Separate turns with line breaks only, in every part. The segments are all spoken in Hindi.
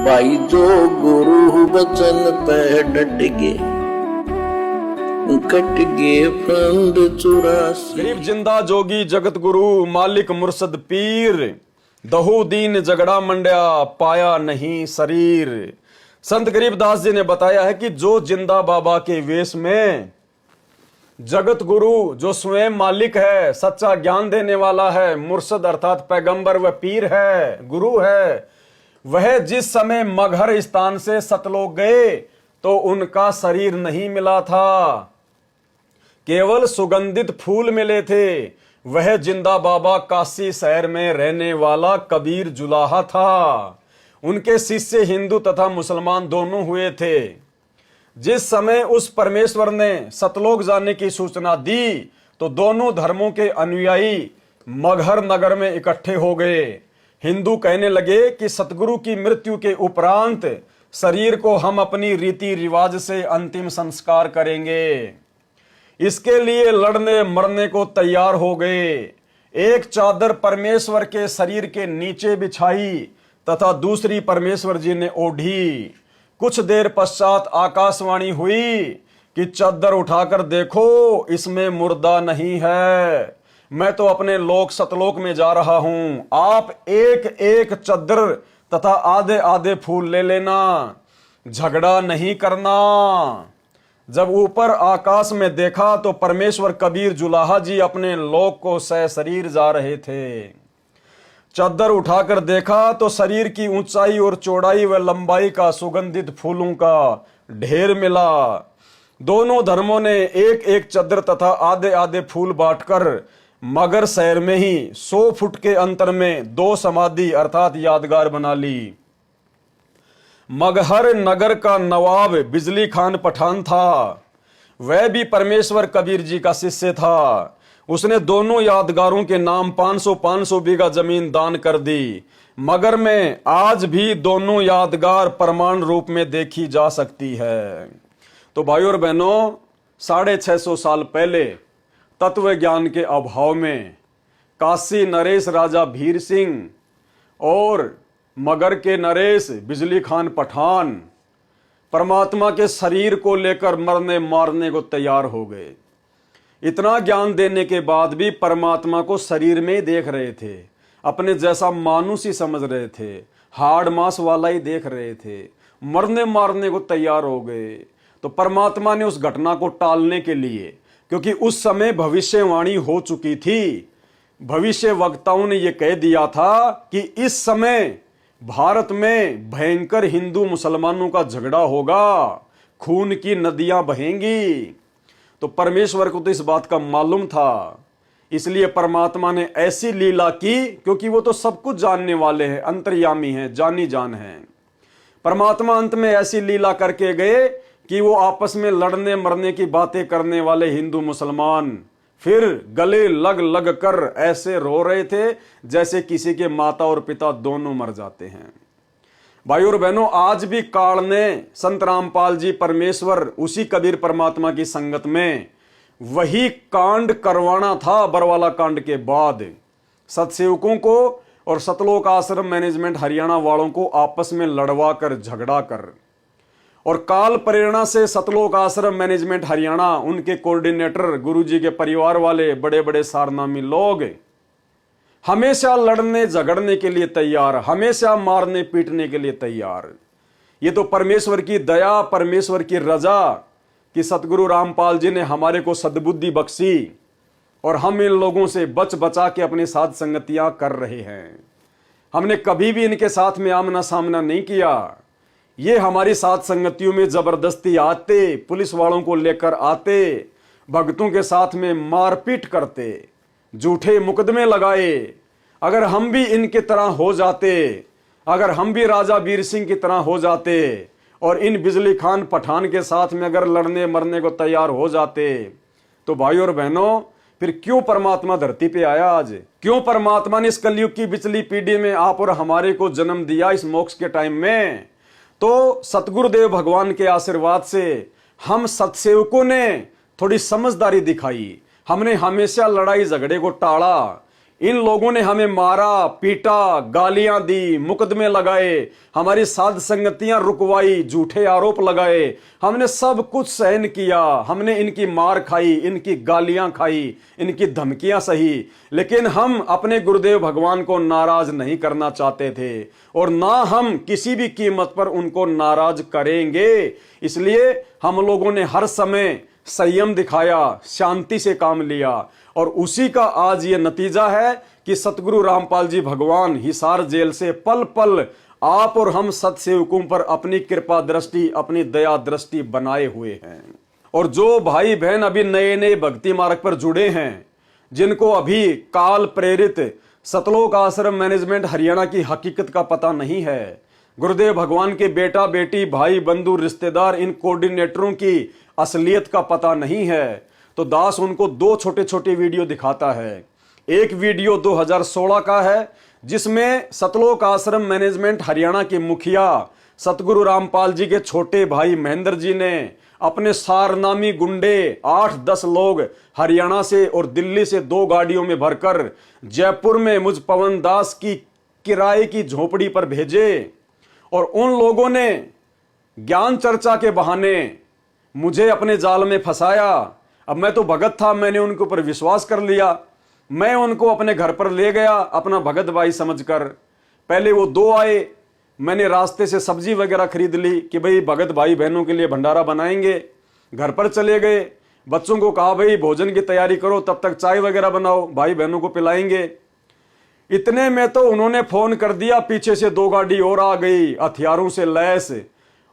भाई जो गुरु बचन पे डट गे, कट गे फंद 84।
गरीब जिंदा जोगी जगत गुरु मालिक मुर्शद पीर, दहू दीन झगड़ा मंड्या पाया नहीं शरीर। संत गरीबदास जी ने बताया है कि जो जिंदा बाबा के वेश में जगत गुरु जो स्वयं मालिक है, सच्चा ज्ञान देने वाला है, मुर्शद अर्थात पैगंबर व पीर है, गुरु है, वह जिस समय मगहर स्थान से सतलोक गए तो उनका शरीर नहीं मिला था, केवल सुगंधित फूल मिले थे। वह जिंदा बाबा काशी शहर में रहने वाला कबीर जुलाहा था। उनके शिष्य हिंदू तथा मुसलमान दोनों हुए थे। जिस समय उस परमेश्वर ने सतलोक जाने की सूचना दी तो दोनों धर्मों के अनुयायी मगहर नगर में इकट्ठे हो गए। हिंदू कहने लगे कि सतगुरु की मृत्यु के उपरांत शरीर को हम अपनी रीति रिवाज से अंतिम संस्कार करेंगे। इसके लिए लड़ने मरने को तैयार हो गए। एक चादर परमेश्वर के शरीर के नीचे बिछाई तथा दूसरी परमेश्वर जी ने ओढ़ी। कुछ देर पश्चात आकाशवाणी हुई कि चादर उठाकर देखो, इसमें मुर्दा नहीं है। मैं तो अपने लोक सतलोक में जा रहा हूं। आप एक एक चादर तथा आधे आधे फूल ले लेना, झगड़ा नहीं करना। जब ऊपर आकाश में देखा तो परमेश्वर कबीर जुलाहा जी अपने लोक को सह शरीर जा रहे थे। चादर उठाकर देखा तो शरीर की ऊंचाई और चौड़ाई व लंबाई का सुगंधित फूलों का ढेर मिला। दोनों धर्मों ने एक एक चादर तथा आधे आधे फूल बांटकर मगर शहर में ही 100 फुट के अंतर में 2 समाधि अर्थात यादगार बना ली। मगहर नगर का नवाब बिजली खान पठान था। वह भी परमेश्वर कबीर जी का शिष्य था। उसने दोनों यादगारों के नाम 500 बीघा जमीन दान कर दी। मगर में आज भी दोनों यादगार प्रमाण रूप में देखी जा सकती है। तो भाइयों और बहनों, 650 साल पहले तत्व ज्ञान के अभाव में काशी नरेश राजा भीर सिंह और मगर के नरेश बिजली खान पठान परमात्मा के शरीर को लेकर मरने मारने को तैयार हो गए। इतना ज्ञान देने के बाद भी परमात्मा को शरीर में ही देख रहे थे, अपने जैसा मानुष ही समझ रहे थे, हाड़ मांस वाला ही देख रहे थे, मरने मारने को तैयार हो गए। तो परमात्मा ने उस घटना को टालने के लिए, क्योंकि उस समय भविष्यवाणी हो चुकी थी, भविष्य वक्ताओं ने यह कह दिया था कि इस समय भारत में भयंकर हिंदू मुसलमानों का झगड़ा होगा, खून की नदियां बहेंगी। तो परमेश्वर को तो इस बात का मालूम था, इसलिए परमात्मा ने ऐसी लीला की, क्योंकि वो तो सब कुछ जानने वाले हैं, अंतर्यामी हैं, जानी जान हैं। परमात्मा अंत में ऐसी लीला करके गए कि वो आपस में लड़ने मरने की बातें करने वाले हिंदू मुसलमान फिर गले लग लग कर ऐसे रो रहे थे जैसे किसी के माता और पिता दोनों मर जाते हैं। भाइयों और बहनों, आज भी काल ने संत रामपाल जी परमेश्वर उसी कबीर परमात्मा की संगत में वही कांड करवाना था। बरवाला कांड के बाद सतसेवकों को और सतलोक आश्रम मैनेजमेंट हरियाणा वालों को आपस में लड़वा कर झगड़ा कर, और काल प्रेरणा से सतलोक आश्रम मैनेजमेंट हरियाणा, उनके कोऑर्डिनेटर गुरुजी के परिवार वाले बड़े बड़े सारनामी लोग हमेशा लड़ने झगड़ने के लिए तैयार, हमेशा मारने पीटने के लिए तैयार। ये तो परमेश्वर की दया, परमेश्वर की रजा कि सतगुरु रामपाल जी ने हमारे को सद्बुद्धि बख्शी और हम इन लोगों से बच बचा के अपनी साथ संगतियां कर रहे हैं। हमने कभी भी इनके साथ में आमना सामना नहीं किया। ये हमारी साथ संगतियों में जबरदस्ती आते, पुलिस वालों को लेकर आते, भक्तों के साथ में मारपीट करते, झूठे मुकदमे लगाए। अगर हम भी इनके तरह हो जाते, अगर हम भी राजा वीर सिंह की तरह हो जाते और इन बिजली खान पठान के साथ में अगर लड़ने मरने को तैयार हो जाते, तो भाइयों और बहनों, फिर क्यों परमात्मा धरती पे आया आज? क्यों परमात्मा ने इस कलयुग की पिछली पीढ़ी में आप और हमारे को जन्म दिया इस मोक्ष के टाइम में? तो सतगुरुदेव भगवान के आशीर्वाद से हम सतसेवकों ने थोड़ी समझदारी दिखाई। हमने हमेशा लड़ाई झगड़े को टाला। इन लोगों ने हमें मारा, पीटा, गालियां दी, मुकदमे लगाए, हमारी साध संगतियां रुकवाई, झूठे आरोप लगाए, हमने सब कुछ सहन किया, हमने इनकी मार खाई, इनकी गालियां खाई, इनकी धमकियां सही, लेकिन हम अपने गुरुदेव भगवान को नाराज नहीं करना चाहते थे और ना हम किसी भी कीमत पर उनको नाराज करेंगे। इसलिए हम लोगों ने हर समय संयम दिखाया, शांति से काम लिया और उसी का आज ये नतीजा है कि सतगुरु रामपाल जी भगवान हिसार जेल से पल पल आप और हम सतसेवकों पर अपनी कृपा दृष्टि, अपनी दया दृष्टि बनाए हुए हैं। और जो भाई बहन अभी नए नए भक्ति मार्ग पर जुड़े हैं, जिनको अभी काल प्रेरित सतलोक आश्रम मैनेजमेंट हरियाणा की हकीकत का पता नहीं है, गुरुदेव भगवान के बेटा बेटी, भाई बंधु, रिश्तेदार, इन कोऑर्डिनेटरों की असलियत का पता नहीं है, तो दास उनको दो छोटे छोटे वीडियो दिखाता है। एक वीडियो 2016 का है जिसमें सतलोक आश्रम मैनेजमेंट हरियाणा के मुखिया सतगुरु रामपाल जी के छोटे भाई महेंद्र जी ने अपने सारनामी गुंडे 8-10 लोग हरियाणा से और दिल्ली से 2 गाड़ियों में भरकर जयपुर में मुझ पवन दास की किराए की झोपड़ी पर भेजे और उन लोगों ने ज्ञान चर्चा के बहाने मुझे अपने जाल में फंसाया। अब मैं तो भगत था, मैंने उनके ऊपर विश्वास कर लिया, मैं उनको अपने घर पर ले गया अपना भगत भाई समझकर। पहले वो 2 आए, मैंने रास्ते से सब्जी वगैरह खरीद ली कि भाई भगत भाई बहनों के लिए भंडारा बनाएंगे। घर पर चले गए, बच्चों को कहा भाई भोजन की तैयारी करो, तब तक चाय वगैरह बनाओ, भाई बहनों को पिलाएंगे। इतने में तो उन्होंने फोन कर दिया, पीछे से 2 गाड़ी और आ गई हथियारों से लैस,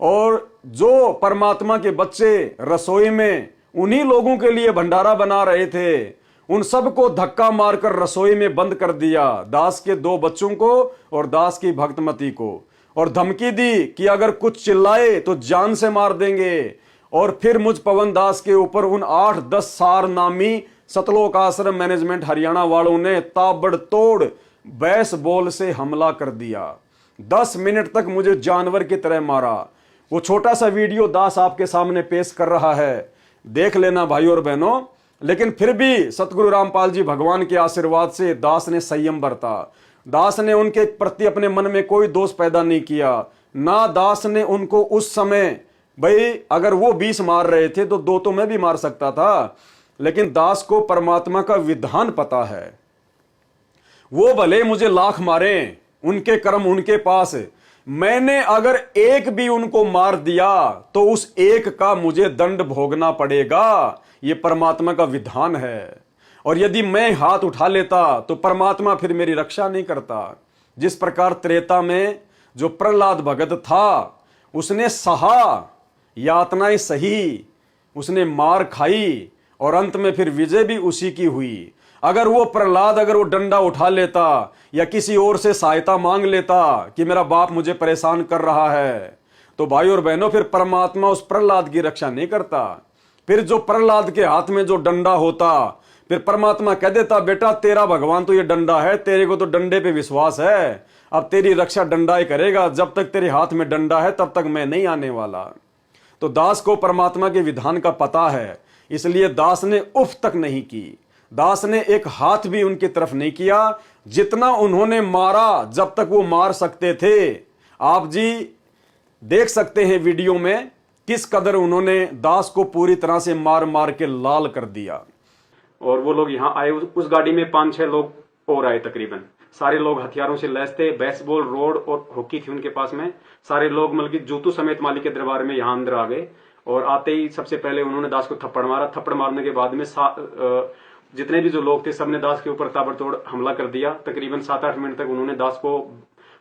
और जो परमात्मा के बच्चे रसोई में उन्हीं लोगों के लिए भंडारा बना रहे थे, उन सबको धक्का मारकर रसोई में बंद कर दिया, दास के 2 बच्चों को और दास की भक्तमती को, और धमकी दी कि अगर कुछ चिल्लाए तो जान से मार देंगे। और फिर मुझ पवन दास के ऊपर उन 8-10 सारनामी सतलोक आश्रम मैनेजमेंट हरियाणा वालों ने ताबड़तोड़ बैस बॉल से हमला कर दिया। 10 मिनट तक मुझे जानवर की तरह मारा। वो छोटा सा वीडियो दास आपके सामने पेश कर रहा है, देख लेना भाई और बहनों। लेकिन फिर भी सतगुरु रामपाल जी भगवान के आशीर्वाद से दास ने संयम बरता। दास ने उनके प्रति अपने मन में कोई दोष पैदा नहीं किया, ना दास ने उनको उस समय, भाई अगर वो 20 मार रहे थे तो 2 तो मैं भी मार सकता था, लेकिन दास को परमात्मा का विधान पता है। वो भले मुझे लाख मारे, उनके कर्म उनके पास, मैंने अगर एक भी उनको मार दिया तो उस एक का मुझे दंड भोगना पड़ेगा। ये परमात्मा का विधान है। और यदि मैं हाथ उठा लेता तो परमात्मा फिर मेरी रक्षा नहीं करता। जिस प्रकार त्रेता में जो प्रहलाद भगत था, उसने सहा, यातनाएं सही, उसने मार खाई और अंत में फिर विजय भी उसी की हुई। अगर वो प्रहलाद अगर वो डंडा उठा लेता या किसी और से सहायता मांग लेता कि मेरा बाप मुझे परेशान कर रहा है, तो भाई और बहनों फिर परमात्मा उस प्रहलाद की रक्षा नहीं करता। फिर जो प्रहलाद के हाथ में जो डंडा होता, फिर परमात्मा कह देता बेटा तेरा भगवान तो ये डंडा है, तेरे को तो डंडे पे विश्वास है, अब तेरी रक्षा डंडा ही करेगा, जब तक तेरे हाथ में डंडा है तब तक मैं नहीं आने वाला। तो दास को परमात्मा के विधान का पता है, इसलिए दास ने उफ तक नहीं की, दास ने एक हाथ भी उनकी तरफ नहीं किया। जितना उन्होंने मारा जब तक वो मार सकते थे, आप जी देख सकते हैं वीडियो में किस कदर उन्होंने दास को पूरी तरह से मार मार के लाल कर दिया। और वो लोग यहाँ आए, उस गाड़ी में 5-6 लोग और आए, तकरीबन सारे लोग हथियारों से लैस थे, बेसबॉल रोड और हॉकी थी उनके पास में। सारे लोग मतलब कि जूतू समेत मालिक के दरबार में यहाँ अंदर आ गए और आते ही सबसे पहले उन्होंने दास को थप्पड़ मारा। थप्पड़ मारने के बाद में जितने भी जो लोग थे सबने दास के ऊपर ताबड़तोड़ हमला कर दिया। तकरीबन 7-8 मिनट तक उन्होंने दास को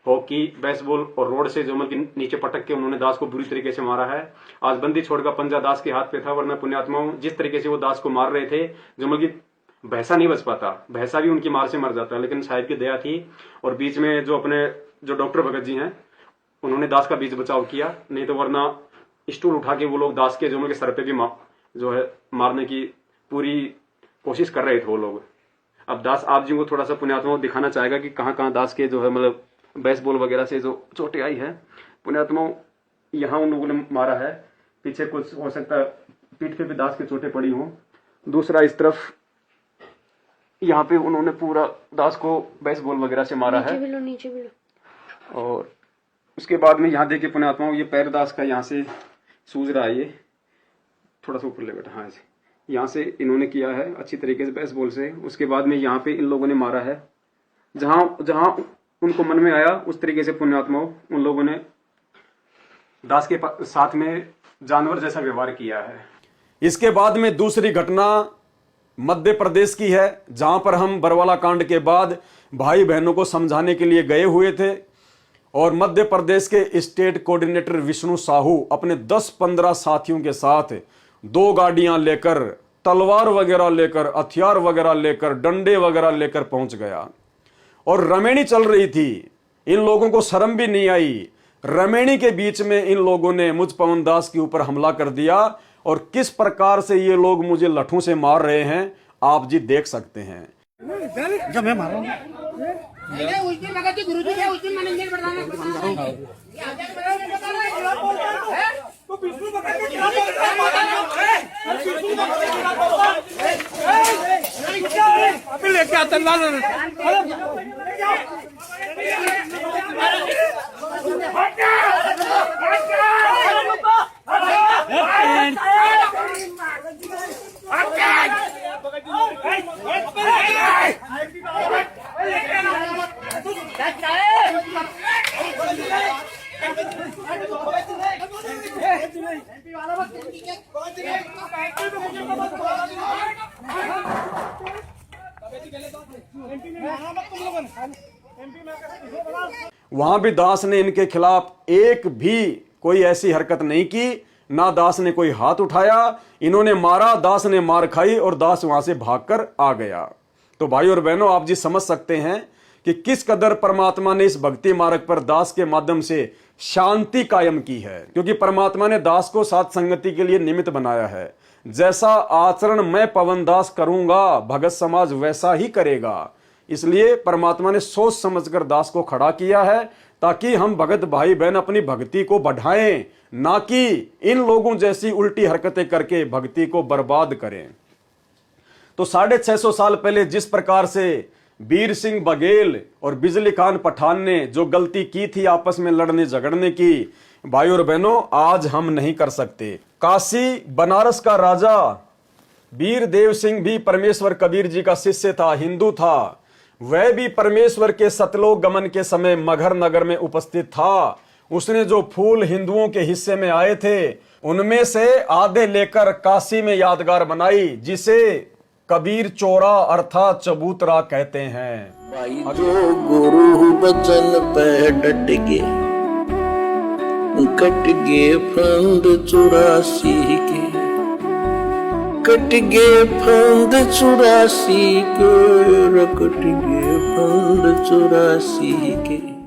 हॉकी, बेसबॉल और रोड से जो मतलब नीचे पटक के उन्होंने दास को बुरी तरीके से मारा है। आज बंदी छोड़ का पंजा दास के हाथ पे था, वरना पुण्यात्माओं जिस तरीके से वो दास को मार रहे थे, जो मतलब भैंसा नहीं बच पाता, भैंसा भी उनकी मार से मर जाता है, लेकिन साहिब की दया थी। और बीच में जो अपने जो डॉक्टर भगत जी हैं, उन्होंने दास का बीच बचाव किया, नहीं तो वरना स्टूल उठा के वो लोग दास के जो उनके सर पे भी जो है मारने की पूरी कोशिश कर रहे थे वो लोग। अब दास आप जी को थोड़ा सा पुण्यात्मा दिखाना चाहेगा कि कहाँ कहाँ दास के जो है मतलब बेसबॉल वगैरह से जो चोटें आई है। पुण्यात्मा यहाँ उन लोगों ने मारा है, पीछे कुछ हो सकता है पीठ पे भी दास की चोटें पड़ी हों। दूसरा इस तरफ यहाँ पे उन्होंने पूरा दास को बेसबॉल वगैरह से मारा है।
नीचे भी लो।
और उसके बाद में यहाँ देखिए पुण्यात्माओं, ये पैर दास का यहाँ से सूज रहा है, ये थोड़ा सा ऊपर ले बेटा, हाँ ऐसे यहाँ से इन्होंने किया है अच्छी तरीके से बेसबॉल से। उसके बाद में यहाँ पे इन लोगों ने मारा है, जहाँ जहाँ उनको मन में आया उस तरीके से पुण्यात्माओं उन लोगों ने दास के साथ में जानवर जैसा व्यवहार किया है। इसके बाद में दूसरी घटना मध्य प्रदेश की है, जहां पर हम बरवाला कांड के बाद भाई बहनों को समझाने के लिए गए हुए थे और मध्य प्रदेश के स्टेट कोऑर्डिनेटर विष्णु साहू अपने 10-15 साथियों के साथ 2 गाड़ियां लेकर, तलवार वगैरह लेकर, हथियार वगैरह लेकर, डंडे वगैरह लेकर पहुंच गया और रमेणी चल रही थी। इन लोगों को शर्म भी नहीं आई। रमेणी के बीच में इन लोगों ने मुझ पवन दास के ऊपर हमला कर दिया और किस प्रकार से ये लोग मुझे लठों से मार रहे हैं आप जी देख सकते हैं।
जब मैं मार रहा हूँ लेके आता
वहां भी दास ने इनके खिलाफ एक भी कोई ऐसी हरकत नहीं की, ना दास ने कोई हाथ उठाया। इन्होंने मारा, दास ने मार खाई और दास वहां से भागकर आ गया। तो भाई और बहनों आप जी समझ सकते हैं कि किस कदर परमात्मा ने इस भक्ति मार्ग पर दास के माध्यम से शांति कायम की है, क्योंकि परमात्मा ने दास को साथ संगति के लिए निमित्त बनाया है। जैसा आचरण मैं पवन दास करूंगा भगत समाज वैसा ही करेगा। इसलिए परमात्मा ने सोच समझकर दास को खड़ा किया है ताकि हम भगत भाई बहन अपनी भक्ति को बढ़ाएं, ना कि इन लोगों जैसी उल्टी हरकतें करके भक्ति को बर्बाद करें। तो 650 साल पहले जिस प्रकार से वीर सिंह बघेल और बिजली खान पठान ने जो गलती की थी आपस में लड़ने झगड़ने की, भाई और बहनों आज हम नहीं कर सकते। काशी बनारस का राजा वीर देव सिंह भी परमेश्वर कबीर जी का शिष्य था, हिंदू था। वह भी परमेश्वर के सतलोक गमन के समय मगहर नगर में उपस्थित था। उसने जो फूल हिंदुओं के हिस्से में आए थे उनमें से आधे लेकर काशी में यादगार बनाई, जिसे कबीर चोरा अर्थात चबूतरा कहते हैं।
भाई जो गुरु बचन पे डट गए, कट गए फंद 84 के, कट गए फंद 84 के, कट गए फंद 84 के।